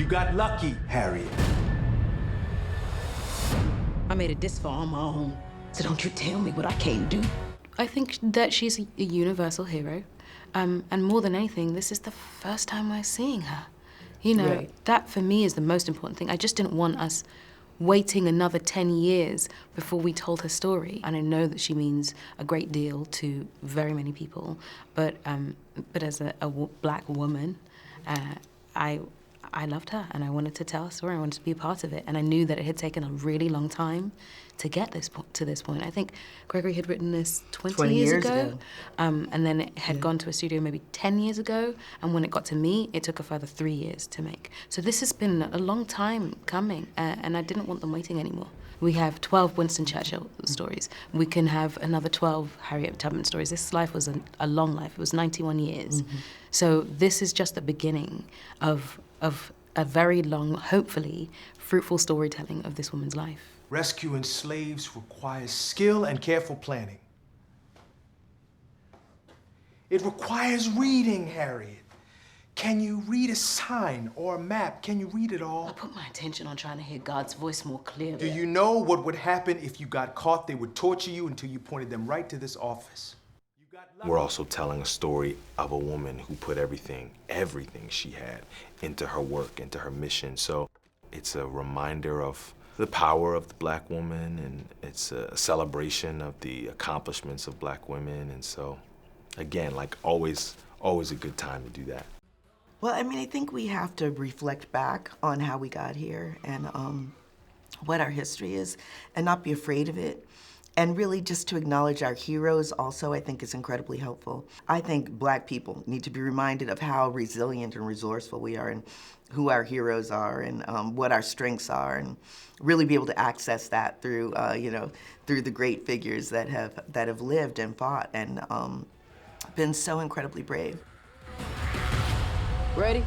got lucky, Harriet. I made it this far on my own, so don't you tell me what I can't do. I think that she's a universal hero, and more than anything, this is the first time we're seeing her. You know, Right. That for me is the most important thing. I just didn't want us waiting another 10 years before we told her story. And I know that she means a great deal to very many people, but as a black woman, I loved her and I wanted to tell her story. I wanted to be a part of it. And I knew that it had taken a really long time to get to this point. I think Gregory had written this 20 years ago. And then it had gone to a studio maybe 10 years ago. And when it got to me, it took a further 3 years to make. So this has been a long time coming, and I didn't want them waiting anymore. We have 12 Winston Churchill stories. We can have another 12 Harriet Tubman stories. This life was a long life. It was 91 years. So this is just the beginning of a very long, hopefully, fruitful storytelling of this woman's life. Rescuing slaves requires skill and careful planning. It requires reading, Harriet. Can you read a sign or a map? Can you read it all? I put my attention on trying to hear God's voice more clearly. Do you know what would happen if you got caught? They would torture you until you pointed them right to this office. We're also telling a story of a woman who put everything she had into her work, into her mission. So it's a reminder of the power of the black woman, and it's a celebration of the accomplishments of black women. And so, again, like always a good time to do that. Well, I mean, I think we have to reflect back on how we got here and what our history is and not be afraid of it. And really just to acknowledge our heroes also, I think is incredibly helpful. I think black people need to be reminded of how resilient and resourceful we are and who our heroes are and what our strengths are, and really be able to access that through, through the great figures that have lived and fought and been so incredibly brave. Ready?